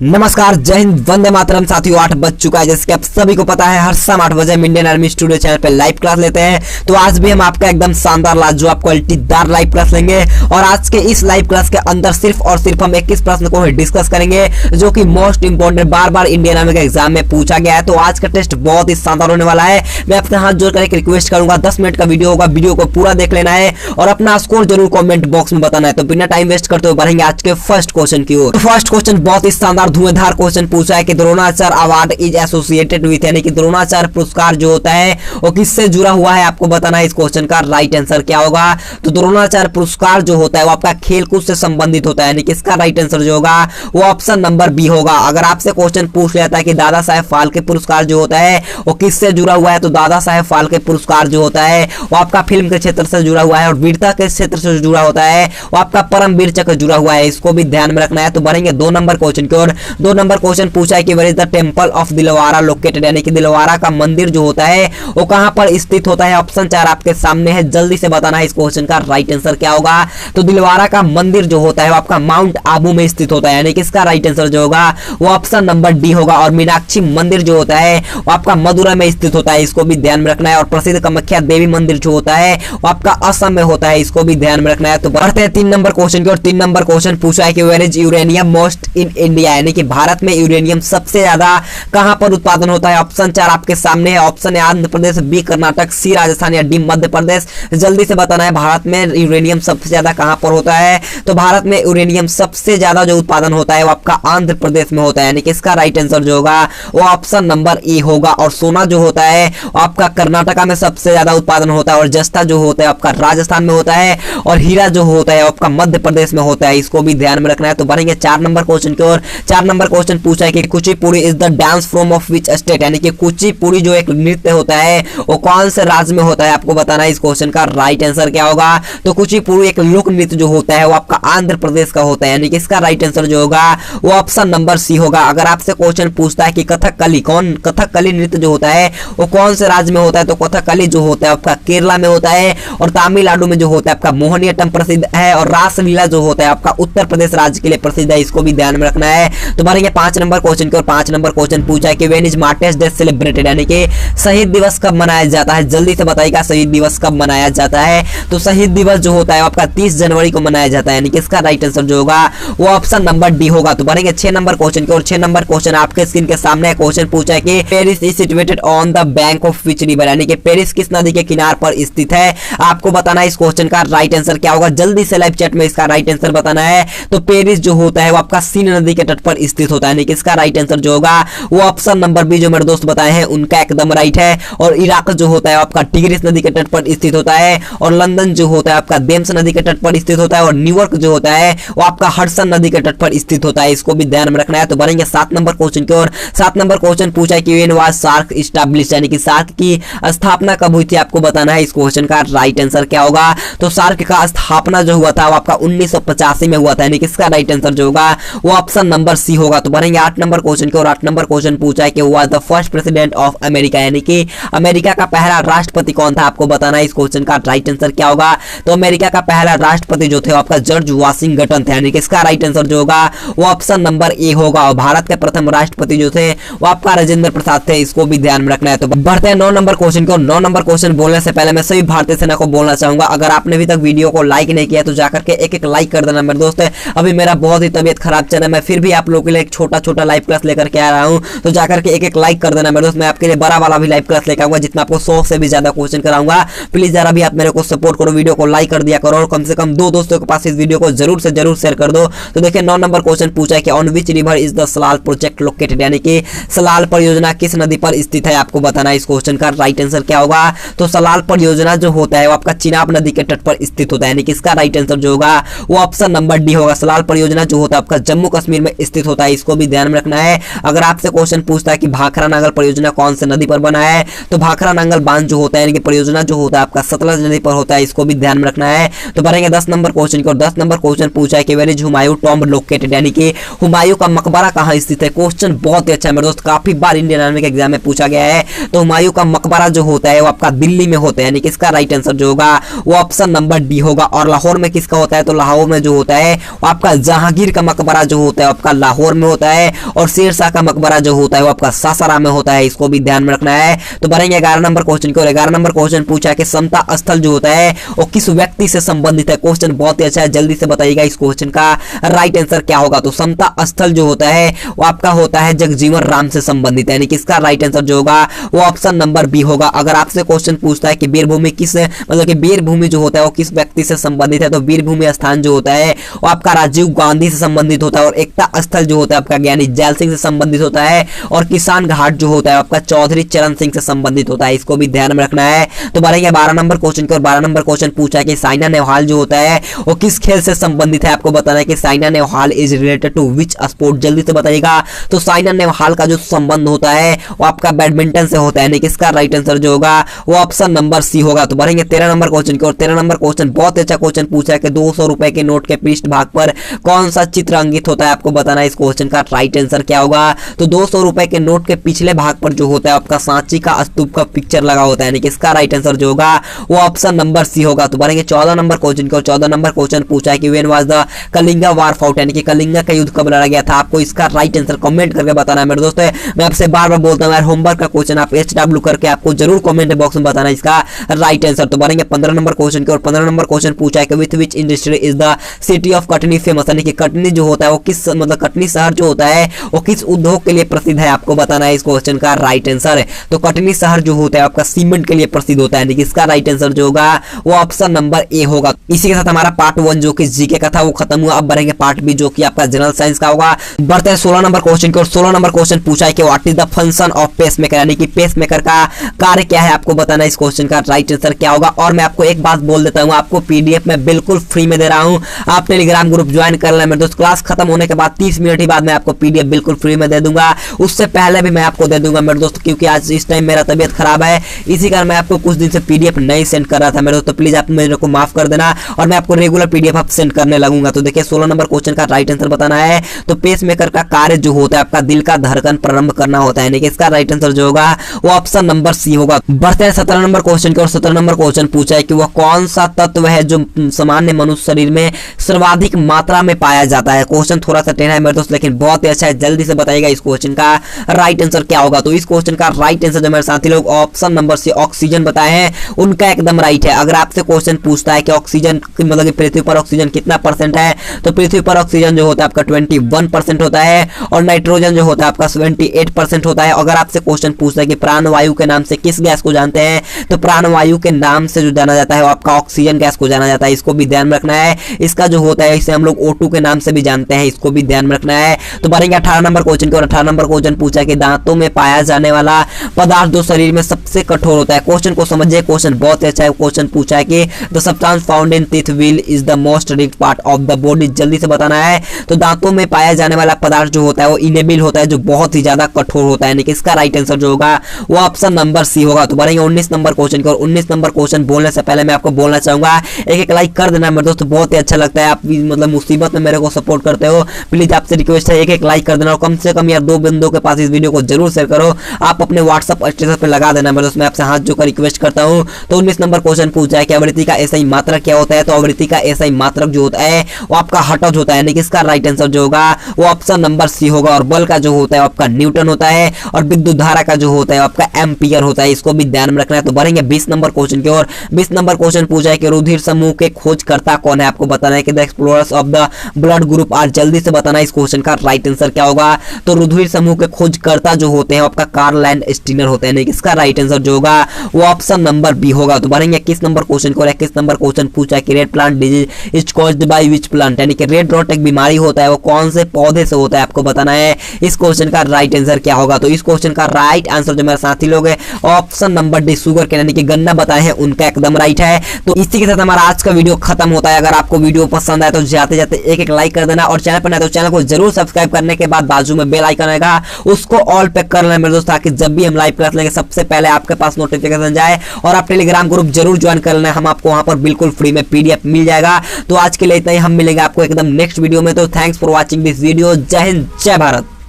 नमस्कार, जय हिंद, वंदे मातरम। साथियों 8 बज चुका है, जैसे कि आप सभी को पता है हर शाम 8 बजे हम इंडियन आर्मी स्टूडियो चैनल पे लाइव क्लास लेते हैं। तो आज भी हम आपका एकदम शानदार लाजवाब क्वालिटीदार लाइव क्लास लेंगे और आज के इस लाइव क्लास के अंदर सिर्फ और सिर्फ हम 21 प्रश्न को ही डिस्कस करेंगे जो कि मोस्ट इंपोर्टेंट बार बार इंडियन आर्मी के एग्जाम में पूछा गया है। तो आज का टेस्ट बहुत ही शानदार होने वाला है। मैं अपने हाथ जोड़कर एक रिक्वेस्ट करूंगा, 10 मिनट का वीडियो होगा, वीडियो को पूरा देख लेना है और अपना स्कोर जरूर कॉमेंट बॉक्स में बताना है। तो बिना टाइम वेस्ट करते हुए बढ़ेंगे आज के फर्स्ट क्वेश्चन की ओर। फर्स्ट क्वेश्चन बहुत ही शानदार धुआंधार क्वेश्चन पूछा है कि Dronacharya award is associated with, यानी कि द्रोणाचार्य पुरस्कार जो होता है वो किससे जुड़ा हुआ है, आपको बताना है। इस क्वेश्चन का राइट आंसर क्या होगा। तो द्रोणाचार्य पुरस्कार जो होता है वो आपका खेलकूद से संबंधित होता है, यानी कि इसका राइट आंसर जो होगा वो ऑप्शन नंबर बी होगा। अगर आपसे क्वेश्चन पूछ लेता है कि दादा साहेब फाल्के पुरस्कार जो होता है वो किससे जुड़ा हुआ है, तो दादा साहेब फाल्के पुरस्कार जो होता है वो आपका फिल्म के क्षेत्र से जुड़ा हुआ है और वीरता के क्षेत्र से जुड़ा होता है वो आपका परमवीर चक्र जुड़ा हुआ है। इसको भी ध्यान में रखना है। तो बढ़ेंगे 2 नंबर क्वेश्चन की ओर। 2 नंबर क्वेश्चन पूछा है कि where is the temple of Dilwara located, यानी कि दिलवारा का मंदिर जो होता है वो कहां पर स्थित होता है। ऑप्शन 4 आपके सामने है, जल्दी से बताना है इस क्वेश्चन का राइट आंसर क्या होगा। तो दिलवारा का मंदिर जो होता है वो आपका माउंट आबू में स्थित होता है, यानी कि इसका राइट आंसर जो होगा वो ऑप्शन नंबर डी होगा। और मीनाक्षी मंदिर जो होता है वो आपका मदुरै में स्थित होता है, इसको भी ध्यान में रखना है। और प्रसिद्ध कामाख्या देवी मंदिर जो होता है वो आपका असम में होता है, इसको भी ध्यान में रखना है। तो बढ़ते हैं 3 नंबर क्वेश्चन की ओर। 3 नंबर क्वेश्चन पूछा है कि where is uranium most in India, यानी कि भारत में यूरेनियम सबसे ज्यादा कहां पर उत्पादन होता है। ऑप्शन 4 आपके सामने है। Option A Andhra Pradesh, B Karnataka, C Rajasthan या डी मध्य प्रदेश। जल्दी से बताना है भारत में यूरेनियम सबसे ज्यादा कहां पर होता है। तो भारत में यूरेनियम सबसे ज्यादा जो उत्पादन होता है वो आपका आंध्र प्रदेश में होता है, यानी कि इसका राइट आंसर जो होगा वो ऑप्शन नंबर ए होगा। और सोना जो होता है वो आपका कर्नाटका में सबसे ज्यादा उत्पादन होता है और जस्ता जो होता है आपका राजस्थान में होता है और हीरा जो होता है आपका मध्य प्रदेश में होता है, इसको भी ध्यान में रखना है। तो बढ़ेंगे 4 नंबर क्वेश्चन की ओर। 4 नंबर क्वेश्चन पूछा है कि Kuchipudi is the dance form of which state, यानी कि कुचिपुड़ी जो एक नृत्य होता है वो कौन से राज्य में होता है, आपको बताना है इस क्वेश्चन का राइट आंसर क्या होगा। तो कुचिपुड़ी एक लोक नृत्य जो होता है वो आपका आंध्र प्रदेश का होता है, यानी कि इसका राइट आंसर जो होगा वो ऑप्शन नंबर सी होगा। अगर आपसे क्वेश्चन पूछता है कि कथकली नृत्य जो होता है वो कौन से राज्य में होता है, तो कथकली जो होता है आपका केरला में होता है और तमिलनाडु में जो होता है आपका मोहिनीअट्टम प्रसिद्ध है और रासलीला जो होता है आपका उत्तर प्रदेश राज्य के लिए प्रसिद्ध है, इसको भी ध्यान में रखना है। तो हमारे 5 नंबर क्वेश्चन की और 5 नंबर क्वेश्चन पूछा है कि व्हेन इज मार्टिर्स डे सेलिब्रेटेड, यानी कि शहीद दिवस कब मनाया जाता है। जल्दी से बताइएगा शहीद दिवस कब मनाया जाता है। तो शहीद दिवस जो होता है आपका 30 जनवरी को मनाया जाता है, यानी कि इसका राइट आंसर जो होगा वो ऑप्शन नंबर डी होगा। तो बढ़ेंगे 6 नंबर क्वेश्चन की और। 6 नंबर क्वेश्चन आपके स्क्रीन के सामने क्वेश्चन पूछा है कि Paris is situated on the bank of which river, यानी कि पेरिस किस नदी के किनारे पर स्थित है, आपको बताना है इस क्वेश्चन का राइट आंसर क्या होगा। जल्दी से लाइव चैट में इसका राइट आंसर बताना है। तो पेरिस जो होता है वो आपका सीन नदी के तट पर स्थित होता है, यानी कि इसका राइट आंसर जो होगा वो ऑप्शन नंबर बी जो मेरे दोस्त बताए हैं उनका एकदम राइट है। और इराक जो होता है आपका टिग्रिस नदी के तट पर स्थित होता है और लंदन जो होता है आपका थेम्स नदी के तट पर स्थित होता है और न्यूयॉर्क जो होता है वो आपका हडसन नदी के तट पर स्थित होता है, इसको भी ध्यान में रखना है। तो बढ़ेंगे 7 नंबर क्वेश्चन की ओर। 7 नंबर क्वेश्चन पूछा है कि व्हेन वाज सार्क एस्टैब्लिश्ड, यानी कि सार्क की स्थापना कब हुई थी, आपको बताना है इस क्वेश्चन का राइट आंसर क्या होगा। तो सार्क का स्थापना जो हुआ था वो आपका 1985 में हुआ था, यानी कि इसका राइट आंसर जो होगा वो ऑप्शन नंबर सी होगा। तो बढ़ेंगे 8 नंबर क्वेश्चन की और। 8 नंबर क्वेश्चन पूछा है कि was the first president of America, यानी कि अमेरिका का पहला राष्ट्रपति कौन था, आपको बताना है इस क्वेश्चन का राइट आंसर क्या होगा। तो अमेरिका का पहला राष्ट्रपति जो थे आपका जॉर्ज वाशिंगटन थे, यानी कि इसका राइट आंसर जो होगा वो ऑप्शन नंबर ए होगा। और भारत के प्रथम राष्ट्रपति जो थे वो आपका राजेंद्र प्रसाद थे, इसको भी ध्यान में रखना है। तो बढ़ते हैं 9 नंबर क्वेश्चन को। 9 नंबर क्वेश्चन बोलने से पहले मैं सभी भारतीय सेना को बोलना चाहूंगा, अगर आपने अभी तक वीडियो को लाइक नहीं किया तो जाकर के एक लाइक कर देना मेरे दोस्त। अभी मेरा बहुत ही तबियत खराब चल रहा है, मैं फिर भी आप लोगों के लिए एक छोटा लाइव क्लास लेकर के आ रहा हूं, तो जाकर के एक लाइक कर देना मेरे दोस्त। मैं आपके लिए बड़ा वाला भी लाइव क्लास लेकर आऊंगा जितना आपको 100 से भी ज्यादा क्वेश्चन कराऊंगा। प्लीज जरा भी आप मेरे को सपोर्ट करो, वीडियो को लाइक कर दिया करो और कम से कम 2 दोस्तों के पास इस वीडियो को जरूर से जरूर शेयर कर दो। तो देखिए 9 नंबर क्वेश्चन पूछा है कि on which river is the Salal project located, यानी कि सलाल परियोजना किस नदी पर स्थित है, आपको बताना है इस क्वेश्चन का राइट आंसर क्या होगा। तो सलाल परियोजना जो होता है वो आपका चिनाब नदी के तट पर स्थित होता है, यानी कि इसका राइट आंसर जो होगा वो ऑप्शन नंबर डी होगा। सलाल परियोजना जो होता है आपका जम्मू कश्मीर में स्थित होता है, इसको भी ध्यान में रखना है। अगर आपसे क्वेश्चन पूछता है कि भाखरा नांगल परियोजना कौन से नदी पर बना है, तो भाखरा नांगल बांध जो होता है यानी कि परियोजना जो होता है आपका सतलज नदी पर होता है, इसको भी ध्यान में रखना है। तो बढ़ेंगे 10 नंबर क्वेश्चन की और। 10 नंबर क्वेश्चन पूछा है कि where is Humayun tomb located, यानी कि हुमायूं का मकबरा कहां स्थित है। क्वेश्चन बहुत ही अच्छा है मेरे दोस्त, काफी बार इंडियन आर्मी के एग्जाम में पूछा गया है। तो हुमायूं का मकबरा जो होता है वो आपका दिल्ली में होता है, यानी कि इसका राइट आंसर जो होगा वो ऑप्शन नंबर डी होगा। और लाहौर में किसका होता है, तो लाहौर में जो होता है वो आपका जहांगीर का मकबरा जो होता है आपका लाहौर में होता है और शेरशाह का मकबरा जो होता है वो आपका सासाराम में होता है, इसको भी ध्यान में रखना है। तो बढ़ेंगे 11 नंबर क्वेश्चन की ओर। 11 नंबर क्वेश्चन पूछा कि समता स्थल जो होता है वो किस व्यक्ति से संबंधित है। क्वेश्चन बहुत ही अच्छा है, जल्दी से बताइएगा इस क्वेश्चन का राइट आंसर क्या होगा। तो समता स्थल जो होता है वो आपका होता है जगजीवन राम से संबंधित है, यानी कि इसका राइट आंसर जो होगा वो ऑप्शन नंबर बी होगा। अगर आपसे क्वेश्चन पूछता है कि वीरभूमि किस मतलब कि वीरभूमि जो होता है वो किस व्यक्ति से संबंधित है, तो वीरभूमि स्थान जो होता है वो आपका राजीव गांधी से संबंधित होता है, और एकता स्थल जो होता है आपका ज्ञानी जैल सिंह से संबंधित होता है, और किसान घाट जो होता है आपका चौधरी चरण सिंह से संबंधित होता है, इसको भी ध्यान में रखना है। तो बढ़ेंगे 12 नंबर क्वेश्चन की ओर। 12 नंबर क्वेश्चन पूछा कि साइना नेहवाल जो होता है वो किस खेल से संबंधित है। आपको बताना है कि Saina Nehwal is related to which sport, जल्दी से बताइएगा। तो साइना नेहवाल का जो संबंध होता है वो आपका बैडमिंटन से होता है, यानी कि इसका राइट आंसर जो होगा वो ऑप्शन नंबर सी होगा। तो बढ़ेंगे 13 नंबर क्वेश्चन की ओर। 13 नंबर क्वेश्चन बहुत अच्छा क्वेश्चन पूछा है कि 200 रुपए के नोट के पृष्ठ भाग पर कौन सा चित्र अंकित होता है। आपको बताना है इस क्वेश्चन का राइट आंसर क्या होगा। तो 200 रुपए के नोट के पिछले भाग पर जो होता है आपका सांची का स्तूप का पिक्चर लगा होता है, यानी कि इसका राइट आंसर जो होगा वो ऑप्शन नंबर सी होगा। तो बढ़ेंगे 14 नंबर क्वेश्चन की ओर। 14 नंबर क्वेश्चन पूछा है कि when was the Kalinga war fought, यानी कि कलिंगा का युद्ध कब लड़ा गया था। आपको इसका राइट आंसर कमेंट करके बताना है मेरे दोस्तों। मैं आपसे बार-बार बोलता हूं यार, होमवर्क का क्वेश्चन आप HW करके आपको जरूर कमेंट बॉक्स में बताना इसका राइट आंसर। तो बढ़ेंगे 15 नंबर क्वेश्चन की ओर। 15 नंबर क्वेश्चन पूछा है कि with which industry is the city of Katni famous, यानी कि कटनी जो होता है वो किस मतलब कटनी शहर जो होता है वो किस उद्योग के लिए प्रसिद्ध है। आपको बताना है इस क्वेश्चन का राइट आंसर। तो कटनी शहर जो होता है आपका सीमेंट के लिए प्रसिद्ध होता है, यानी कि इसका राइट आंसर जो होगा वो ऑप्शन नंबर ए होगा। इसी के साथ हमारा पार्ट 1 जो कि जीके का था वो खत्म हुआ। अब बढ़ेंगे पार्ट बी जो कि आपका जनरल साइंस का होगा। बढ़ते हैं 16 नंबर क्वेश्चन की ओर। 16 नंबर क्वेश्चन पूछा है कि what is the function of pacemaker, यानी कि पेसमेकर का कार्य क्या है। आपको बताना है इस क्वेश्चन का राइट आंसर क्या होगा। और मैं आपको एक बात बोल देता हूं, आपको पीडीएफ में बिल्कुल फ्री में दे रहा हूं, आप टेलीग्राम ग्रुप ज्वाइन कर लें मेरे दोस्त। क्लास खत्म होने के बाद 30 मिनट ही बाद मैं आपको पीडीएफ बिल्कुल फ्री में दे दूंगा, उससे पहले भी मैं आपको दे दूंगा मेरे दोस्त, क्योंकि आज इस टाइम मेरा तबियत खराब है, इसी कारण मैं आपको कुछ दिन से पीडीएफ नहीं सेंड कर रहा था मेरे दोस्त। तो प्लीज आप मेरे को माफ कर देना और मैं आपको रेगुलर पीडीएफ आप सेंड करने लगूंगा। तो देखिए 16 नंबर क्वेश्चन का राइट आंसर बताना है। तो पेसमेकर का कार्य जो होता है आपका दिल का धड़कन प्रारंभ करना होता है, यानी कि इसका राइट आंसर जो होगा वो ऑप्शन नंबर सी होगा। बढ़ते हैं 17 नंबर क्वेश्चन की ओर। 17 नंबर क्वेश्चन पूछा है कि वह कौन सा तत्व है जो सामान्य मनुष्य शरीर में सर्वाधिक मात्रा में पाया जाता है। क्वेश्चन थोड़ा सा टेढ़ा है मेरे दोस्त, लेकिन बहुत ही अच्छा है, जल्दी से बताइएगा इस क्वेश्चन का राइट आंसर क्या होगा। तो इस क्वेश्चन का राइट आंसर जो मेरे साथी लोग ऑप्शन नंबर सी ऑक्सीजन बताए हैं उनका एकदम राइट है। अगर आपसे क्वेश्चन पूछता है कि ऑक्सीजन मतलब कि पृथ्वी पर ऑक्सीजन कितना परसेंट है, तो पृथ्वी पर ऑक्सीजन जो होता है आपका 21% होता है, और नाइट्रोजन जो होता है आपका 78% होता है। अगर आपसे क्वेश्चन पूछता है कि प्राणवायु के नाम से किस गैस को जानते हैं, तो प्राणवायु के नाम से जो जाना जाता है वो आपका ऑक्सीजन गैस को जाना जाता है, इसको भी ध्यान में रखना है। इसका जो होता है इसे हम लोग O2 के नाम से भी जानते हैं, इसको भी ध्यान में रखना है। तो बढ़ेंगे 18 नंबर क्वेश्चन की ओर। 18 नंबर क्वेश्चन पूछा कि दांतों में पाया जाने वाला पदार्थ जो शरीर में सबसे कठोर होता है। क्वेश्चन को समझिए, क्वेश्चन बहुत अच्छा है। क्वेश्चन पूछा है कि the substance found in teeth wheel is the most rich part of the body, जल्दी से बताना है। तो दांतों में पाया जाने वाला पदार्थ जो होता है वो इनेबिल होता है, जो बहुत ही ज्यादा कठोर होता है, यानी कि इसका राइट आंसर जो होगा वो ऑप्शन नंबर सी होगा। तो बढ़ेंगे 19 नंबर क्वेश्चन की ओर। 19 नंबर क्वेश्चन बोलने से पहले मैं आपको बोलना चाहूंगा एक लाइक कर देना मेरे दोस्त, बहुत ही अच्छा लगता है। आप मतलब मुसीबत में मेरे को सपोर्ट करते हो, प्लीज आपसे रिक्वेस्ट है एक लाइक कर देना, और कम से कम यार 2 बंदों के पास इस वीडियो को जरूर शेयर करो। आप अपने व्हाट्सएप स्टेटस पे लगा देना मेरे दोस्त, मैं आपसे हाथ जोड़कर रिक्वेस्ट करता हूं। तो 19 नंबर क्वेश्चन पूछा है कि आवृत्ति का एसआई मात्रक क्या होता है। तो आवृत्ति का एसआई मात्रक जो होता है वो आपका हर्ट्ज होता है, यानी कि इसका राइट आंसर जो होगा वो ऑप्शन नंबर सी होगा। और बल का जो होता है आपका न्यूटन होता है, और विद्युत धारा का जो होता है आपका एम्पियर होता है, इसको भी ध्यान में रखना है। तो बढ़ेंगे 20 नंबर क्वेश्चन की ओर। 20 नंबर क्वेश्चन पूछा है कि रुधिर समूह के खोजकर्ता कौन है। आपको बताना है कि the explorers of the blood group are, जल्दी से बताना इस क्वेश्चन का राइट आंसर क्या होगा। तो रुधिर समूह के खोजकर्ता जो होते हैं आपका कार्ल लैंडस्टीनर होते हैं, इसका राइट आंसर जो होगा वो ऑप्शन नंबर बी होगा। तो बढ़ेंगे 21 नंबर क्वेश्चन को। 21 नंबर क्वेश्चन पूछा है कि red plant disease is caused by which plant, यानी कि रेड रॉट एक बीमारी होता है वो कौन से पौधे से होता है। आपको बताना है इस क्वेश्चन का राइट आंसर क्या होगा। तो इस क्वेश्चन का राइट आंसर जो मेरे साथी लोग है ऑप्शन नंबर डी शुगर के, यानी कि गन्ना बताए हैं उनका एकदम राइट है। तो इसी के साथ हमारा आज का वीडियो खत्म होता है। अगर आपको वीडियो पसंद आए तो जाते जाते एक लाइक कर देना, और चैनल पर नए तो चैनल को जरूर सब्सक्राइब करने के बाद बाजू में बेल आइकन आएगा उसको ऑल पे कर लेना मेरे दोस्त, ताकि जब भी हम लाइव क्लास लेंगे सबसे पहले आपके पास नोटिफिकेशन जाए। और आप टेलीग्राम ग्रुप जरूर ज्वाइन कर लेना, हम आपको वहां पर बिल्कुल फ्री में पीडीएफ मिल जाएगा। तो आज के लिए इतना ही, हम मिलेंगे आपको एकदम नेक्स्ट वीडियो में। तो thanks for watching this video. जय हिंद, जय भारत।